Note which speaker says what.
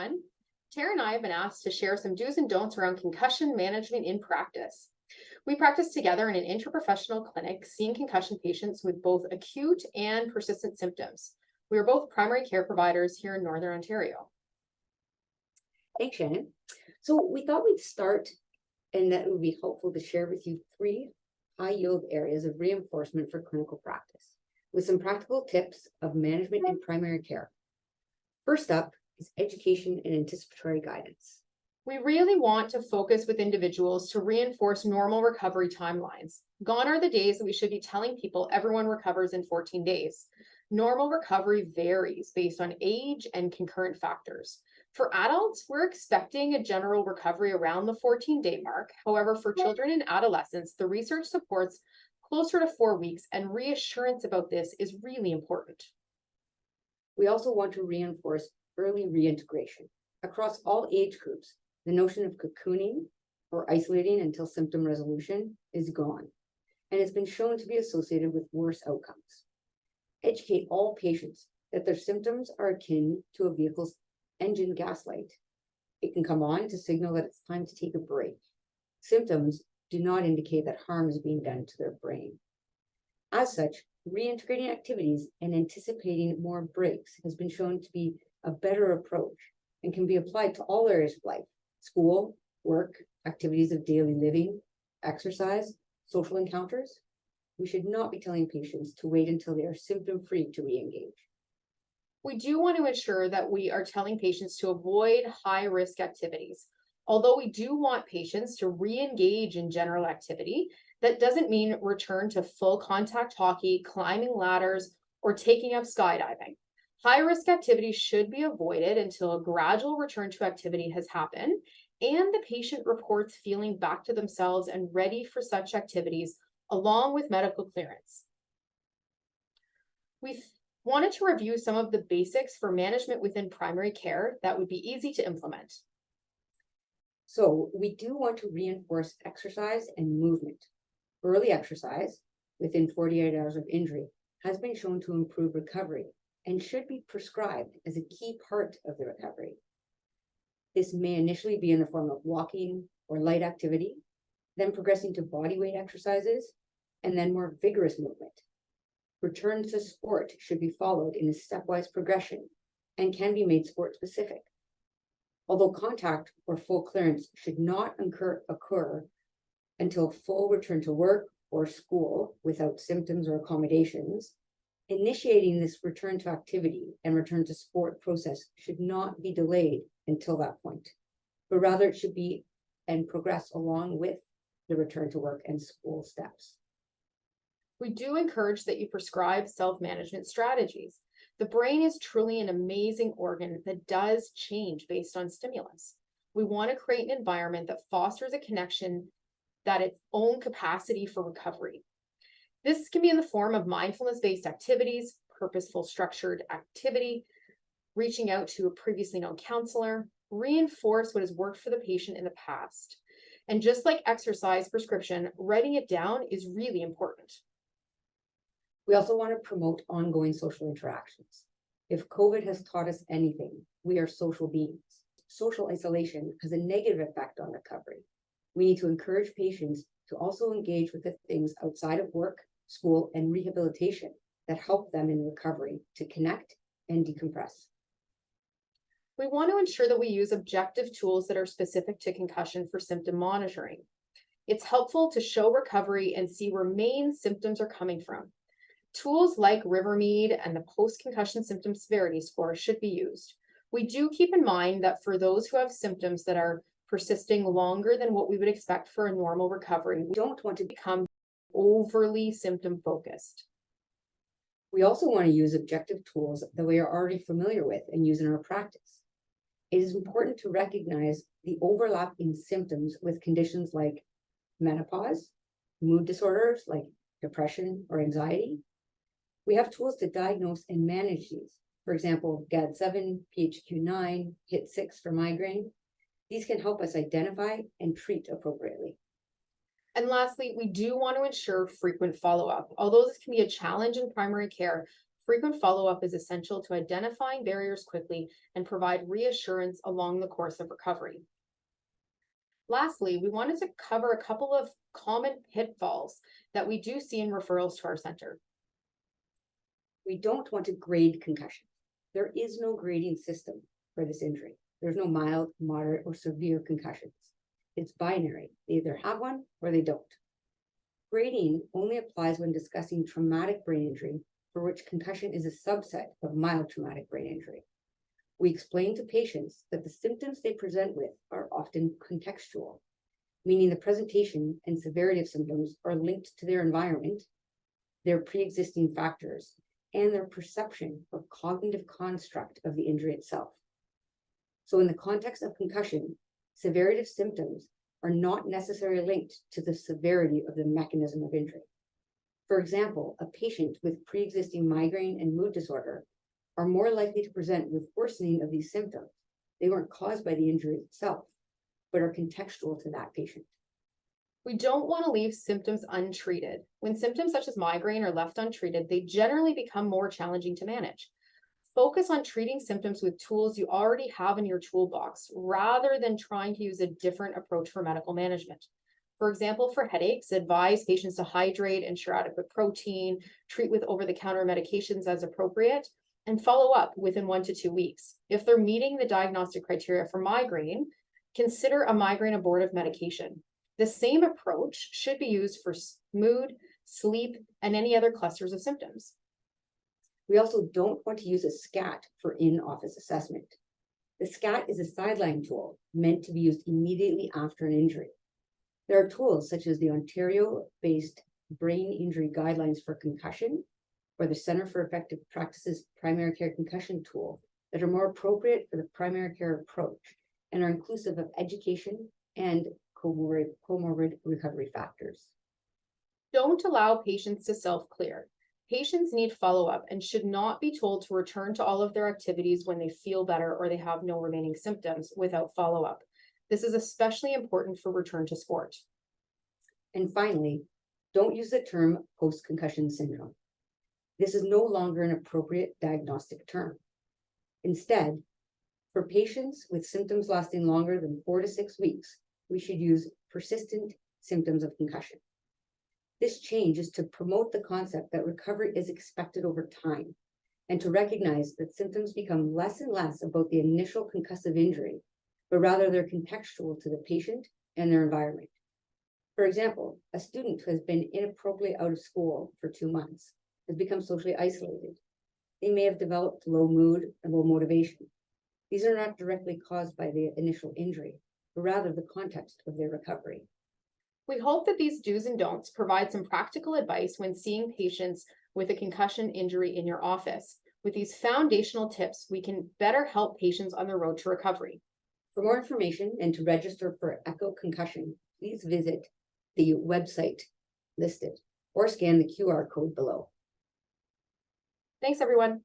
Speaker 1: everyone. Tara and I have been asked to share some do's and don'ts around concussion management in practice. We practice together in an interprofessional clinic, seeing concussion patients with both acute and persistent symptoms. We are both primary care providers here in Northern Ontario.
Speaker 2: Thanks, Shannon. So we thought we'd start, and that it would be helpful to share with you 3 high-yield areas of reinforcement for clinical practice, with some practical tips of management in primary care. First up is education and anticipatory guidance.
Speaker 1: We really want to focus with individuals to reinforce normal recovery timelines. Gone are the days that we should be telling people everyone recovers in 14 days. Normal recovery varies based on age and concurrent factors. For adults, we're expecting a general recovery around the 14-day mark. However, for children and adolescents, the research supports closer to 4 weeks, and reassurance about this is really important.
Speaker 2: We also want to reinforce early reintegration. Across all age groups, the notion of cocooning or isolating until symptom resolution is gone, and it's been shown to be associated with worse outcomes. Educate all patients that their symptoms are akin to a vehicle's engine gas light. It can come on to signal that it's time to take a break. Symptoms do not indicate that harm is being done to their brain. As such, reintegrating activities and anticipating more breaks has been shown to be a better approach and can be applied to all areas of life: school, work, activities of daily living, exercise, social encounters. We should not be telling patients to wait until they are symptom-free to re-engage.
Speaker 1: We do want to ensure that we are telling patients to avoid high-risk activities. Although we do want patients to re-engage in general activity, that doesn't mean return to full contact hockey, climbing ladders, or taking up skydiving. High-risk activities should be avoided until a gradual return to activity has happened and the patient reports feeling back to themselves and ready for such activities, along with medical clearance. We've wanted to review some of the basics for management within primary care that would be easy to implement.
Speaker 2: So we do want to reinforce exercise and movement. Early exercise within 48 hours of injury has been shown to improve recovery and should be prescribed as a key part of the recovery. This may initially be in the form of walking or light activity, then progressing to body weight exercises, and then more vigorous movement. Return to sport should be followed in a stepwise progression and can be made sport specific. Although contact or full clearance should not occur until full return to work or school without symptoms or accommodations, initiating this return to activity and return to sport process should not be delayed until that point, but rather it should be and progress along with the return to work and school steps.
Speaker 1: We do encourage that you prescribe self-management strategies. The brain is truly an amazing organ that does change based on stimulus. We want to create an environment that fosters a connection that its own capacity for recovery. This can be in the form of mindfulness-based activities, purposeful structured activity, reaching out to a previously known counselor, reinforce what has worked for the patient in the past. And just like exercise prescription, writing it down is really important.
Speaker 2: We also want to promote ongoing social interactions. If COVID has taught us anything, we are social beings. Social isolation has a negative effect on recovery. We need to encourage patients to also engage with the things outside of work, school, and rehabilitation that help them in recovery to connect and decompress.
Speaker 1: We want to ensure that we use objective tools that are specific to concussion for symptom monitoring. It's helpful to show recovery and see where main symptoms are coming from. Tools like Rivermead and the post-concussion symptom severity score should be used. We do keep in mind that for those who have symptoms that are persisting longer than what we would expect for a normal recovery, we don't want to become overly symptom focused.
Speaker 2: We also want to use objective tools that we are already familiar with and use in our practice. It is important to recognize the overlap in symptoms with conditions like menopause, mood disorders like depression or anxiety. We have tools to diagnose and manage these. For example, GAD-7, PHQ-9, HIT-6 for migraine. These can help us identify and treat appropriately.
Speaker 1: And lastly, we do want to ensure frequent follow-up. Although this can be a challenge in primary care, Frequent follow-up is essential to identifying barriers quickly and provide reassurance along the course of recovery. Lastly, we wanted to cover a couple of common pitfalls that we do see in referrals to our center.
Speaker 2: We don't want to grade concussion. There is no grading system for this injury. There's no mild, moderate, or severe concussions. It's binary. They either have one or they don't. Grading only applies when discussing traumatic brain injury, for which concussion is a subset of mild traumatic brain injury. We explain to patients that the symptoms they present with are often contextual, meaning the presentation and severity of symptoms are linked to their environment, their pre-existing factors, and their perception or cognitive construct of the injury itself. So in the context of concussion, severity of symptoms are not necessarily linked to the severity of the mechanism of injury. For example, a patient with pre-existing migraine and mood disorder are more likely to present with worsening of these symptoms. They weren't caused by the injury itself, but are contextual to that patient.
Speaker 1: We don't want to leave symptoms untreated. When symptoms such as migraine are left untreated, they generally become more challenging to manage. Focus on treating symptoms with tools you already have in your toolbox, rather than trying to use a different approach for medical management. For example, for headaches, advise patients to hydrate, ensure adequate protein, treat with over-the-counter medications as appropriate, and follow up within 1 to 2 weeks. If they're meeting the diagnostic criteria for migraine, consider a migraine abortive medication. The same approach should be used for mood, sleep, and any other clusters of symptoms.
Speaker 2: We also don't want to use a SCAT for in-office assessment. The SCAT is a sideline tool meant to be used immediately after an injury. There are tools such as the Ontario-based Brain Injury Guidelines for Concussion or the Center for Effective Practices Primary Care Concussion tool that are more appropriate for the primary care approach and are inclusive of education and comorbid recovery factors.
Speaker 1: Don't allow patients to self-clear. Patients need follow-up and should not be told to return to all of their activities when they feel better or they have no remaining symptoms without follow-up. This is especially important for return to sport.
Speaker 2: And finally, don't use the term post-concussion syndrome. This is no longer an appropriate diagnostic term. Instead, for patients with symptoms lasting longer than 4 to 6 weeks, we should use persistent symptoms of concussion. This change is to promote the concept that recovery is expected over time and to recognize that symptoms become less and less about the initial concussive injury, but rather they're contextual to the patient and their environment. For example, a student who has been inappropriately out of school for 2 months has become socially isolated. They may have developed low mood and low motivation. These are not directly caused by the initial injury, but rather the context of their recovery.
Speaker 1: We hope that these do's and don'ts provide some practical advice when seeing patients with a concussion injury in your office. With these foundational tips, we can better help patients on their road to recovery.
Speaker 2: For more information and to register for Echo Concussion, please visit the website listed or scan the QR code below.
Speaker 1: Thanks, everyone.